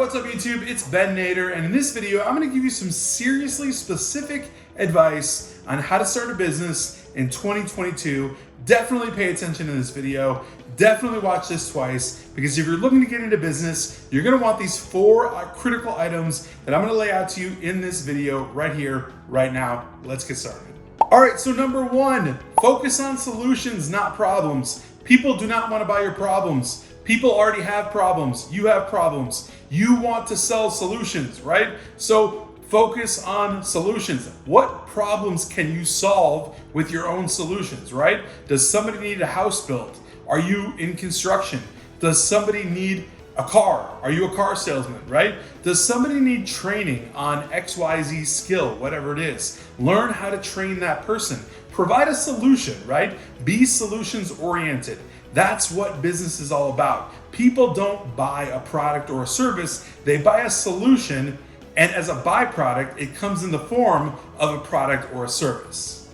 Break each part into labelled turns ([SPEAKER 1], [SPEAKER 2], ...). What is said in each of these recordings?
[SPEAKER 1] what's up YouTube? It's Ben Nader, and in this video, I'm gonna give you some seriously specific advice on how to start a business in 2022. Definitely pay attention to this video. Definitely watch this twice, because if you're looking to get into business, you're gonna want these 4 critical items that I'm gonna lay out to you in this video right here, right now. Let's get started. All right, so number 1, focus on solutions, not problems. People do not wanna buy your problems. People already have problems. You have problems. You want to sell solutions, right? So focus on solutions. What problems can you solve with your own solutions, right? Does somebody need a house built? Are you in construction? Does somebody need a car? Are you a car salesman, right? Does somebody need training on XYZ skill, whatever it is? Learn how to train that person. Provide a solution, right? Be solutions oriented. That's what business is all about. People don't buy a product or a service, they buy a solution, and as a byproduct, it comes in the form of a product or a service.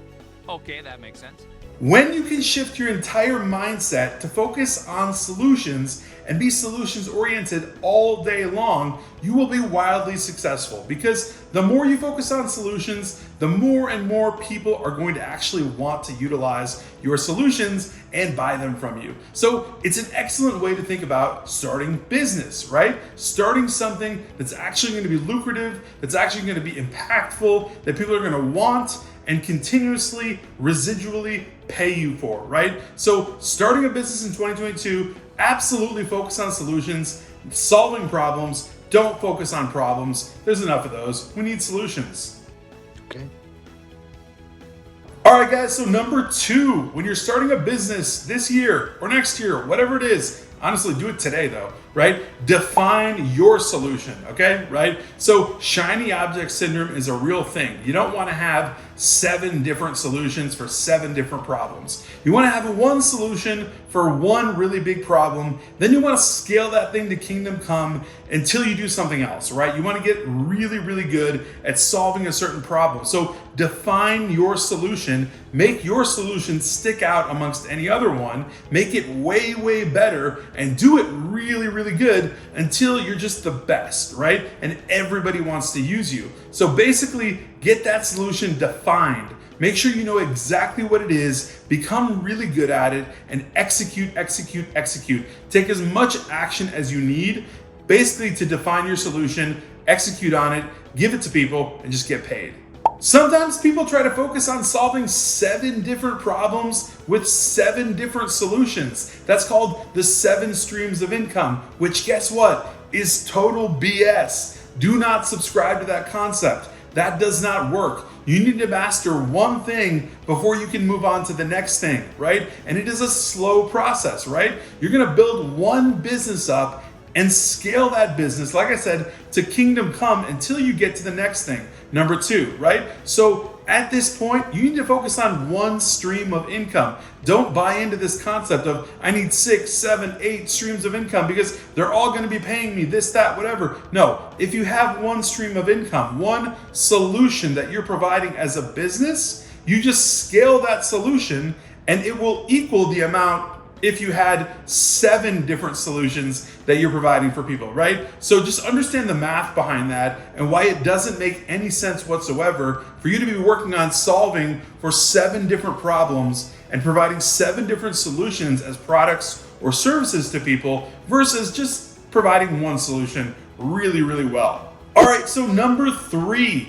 [SPEAKER 2] Okay, that makes sense.
[SPEAKER 1] When you can shift your entire mindset to focus on solutions and be solutions oriented all day long, you will be wildly successful, because the more you focus on solutions, the more and more people are going to actually want to utilize your solutions and buy them from you. So it's an excellent way to think about starting business, right? Starting something that's actually going to be lucrative, that's actually going to be impactful, that people are going to want and continuously, residually pay you for, right? So starting a business in 2022, absolutely focus on solutions, solving problems. Don't focus on problems. There's enough of those. We need solutions.
[SPEAKER 3] Okay.
[SPEAKER 1] All right, guys, so number 2, when you're starting a business this year or next year, whatever it is, honestly, do it today though, right? Define your solution, okay, right? So shiny object syndrome is a real thing. You don't want to have 7 different solutions for 7 different problems. You want to have one solution for one really big problem. Then you want to scale that thing to kingdom come until you do something else, right? You want to get really, really good at solving a certain problem. So define your solution, make your solution stick out amongst any other one, make it way, way better, and do it really, really good until you're just the best, right? And everybody wants to use you. So basically, get that solution defined. Make sure you know exactly what it is, become really good at it, and execute, execute, execute. Take as much action as you need, basically, to define your solution, execute on it, give it to people, and just get paid. Sometimes people try to focus on solving 7 different problems with 7 different solutions. That's called the 7 streams of income, which, guess what, is total BS. Do not subscribe to that concept. That does not work. You need to master one thing before you can move on to the next thing, right? And it is a slow process, right? You're gonna build one business up and scale that business, like I said, to kingdom come until you get to the next thing. Number 2, right? So at this point, you need to focus on one stream of income. Don't buy into this concept of I need 6, 7, 8 streams of income because they're all going to be paying me this, that, whatever. No, if you have one stream of income, one solution that you're providing as a business, you just scale that solution and it will equal the amount if you had 7 different solutions that you're providing for people, right? So just understand the math behind that and why it doesn't make any sense whatsoever for you to be working on solving for 7 different problems and providing 7 different solutions as products or services to people versus just providing one solution really, really well. All right, so number 3,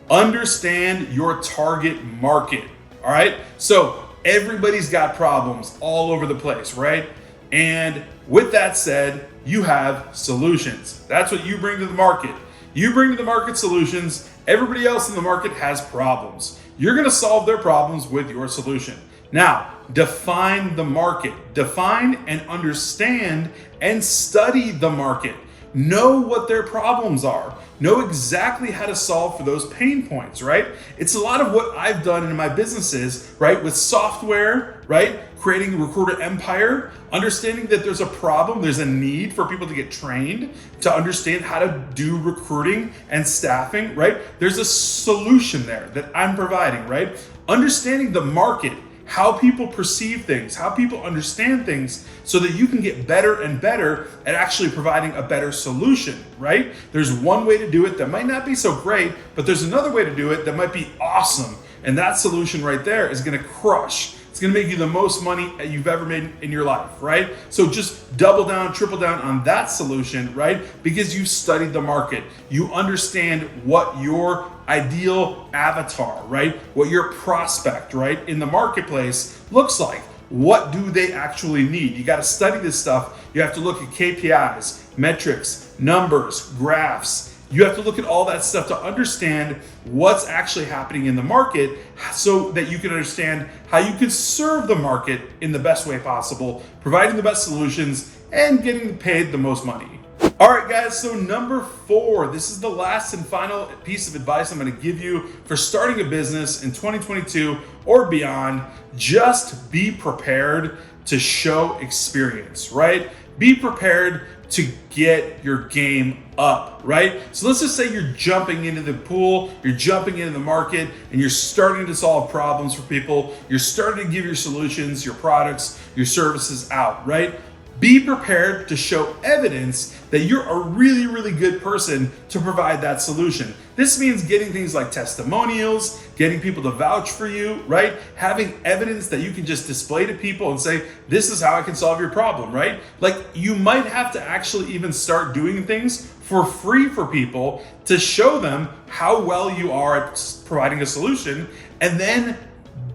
[SPEAKER 1] understand your target market, all right? So everybody's got problems all over the place, right? And with that said, you have solutions. That's what you bring to the market. You bring to the market solutions. Everybody else in the market has problems. You're gonna solve their problems with your solution. Now, define the market. Define and understand and study the market. Know what their problems are. Know exactly how to solve for those pain points, right? It's a lot of what I've done in my businesses, right? With software, right? Creating a recruiter empire, understanding that there's a problem, there's a need for people to get trained, to understand how to do recruiting and staffing, right? There's a solution there that I'm providing, right? Understanding the market how people perceive things, how people understand things, so that you can get better and better at actually providing a better solution, right? There's one way to do it that might not be so great, but there's another way to do it that might be awesome. And that solution right there is gonna crush. It's gonna make you the most money you've ever made in your life, right? So just double down, triple down on that solution, right? Because you studied the market. You understand what your ideal avatar, right? What your prospect, right, in the marketplace looks like. What do they actually need? You gotta study this stuff. You have to look at KPIs, metrics, numbers, graphs. You have to look at all that stuff to understand what's actually happening in the market so that you can understand how you can serve the market in the best way possible, providing the best solutions and getting paid the most money. All right, guys, so number 4, this is the last and final piece of advice I'm gonna give you for starting a business in 2022 or beyond. Just be prepared to show experience, right? Be prepared to get your game up, right? So let's just say you're jumping into the pool, you're jumping into the market, and you're starting to solve problems for people. You're starting to give your solutions, your products, your services out, right? Be prepared to show evidence that you're a really, really good person to provide that solution. This means getting things like testimonials, getting people to vouch for you, right? Having evidence that you can just display to people and say, this is how I can solve your problem, right? Like, you might have to actually even start doing things for free for people to show them how well you are at providing a solution, and then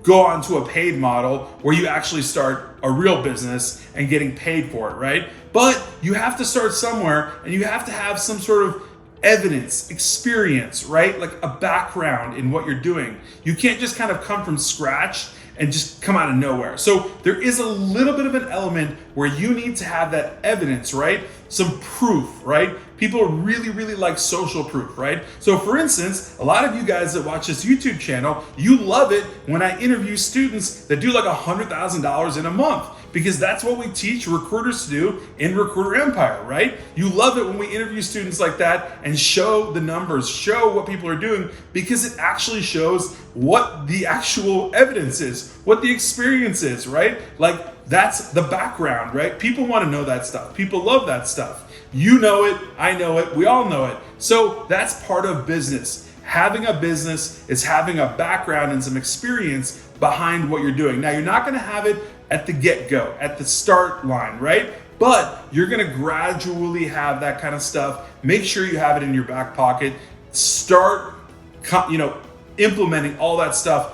[SPEAKER 1] go on to a paid model where you actually start a real business and getting paid for it, right? But you have to start somewhere, and you have to have some sort of evidence, experience, right? Like a background in what you're doing. You can't just kind of come from scratch and just come out of nowhere. So there is a little bit of an element where you need to have that evidence, right? Some proof, right? People really, really like social proof, right? So for instance, a lot of you guys that watch this YouTube channel, you love it when I interview students that do like $100,000 in a month, because that's what we teach recruiters to do in Recruiter Empire, right? You love it when we interview students like that and show the numbers, show what people are doing, because it actually shows what the actual evidence is, what the experience is, right? Like, that's the background, right? People want to know that stuff. People love that stuff. You know it, I know it, we all know it. So that's part of business. Having a business is having a background and some experience behind what you're doing. Now, you're not going to have it at the get-go, at the start line, right? But you're going to gradually have that kind of stuff. Make sure you have it in your back pocket. Start, implementing all that stuff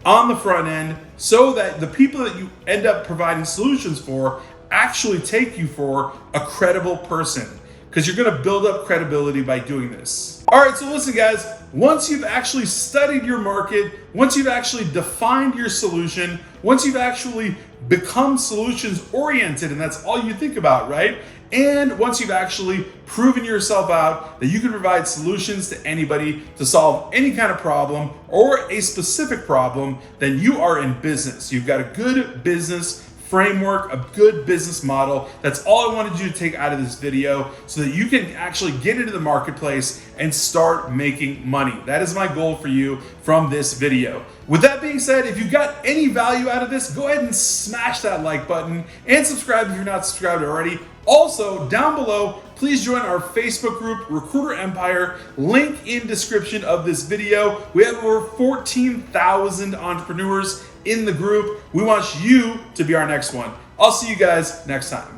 [SPEAKER 1] on the front end, so that the people that you end up providing solutions for actually take you for a credible person, because you're going to build up credibility by doing this. All right, so listen, guys, once you've actually studied your market, once you've actually defined your solution, once you've actually become solutions oriented, and that's all you think about, right? And once you've actually proven yourself out that you can provide solutions to anybody to solve any kind of problem or a specific problem, then you are in business. You've got a good business framework, a good business model. That's all I wanted you to take out of this video, so that you can actually get into the marketplace and start making money. That is my goal for you from this video. With that being said, if you got any value out of this, go ahead and smash that like button and subscribe if you're not subscribed already. Also, down below, please join our Facebook group, Recruiter Empire, link in description of this video. We have over 14,000 entrepreneurs in the group. We want you to be our next one. I'll see you guys next time.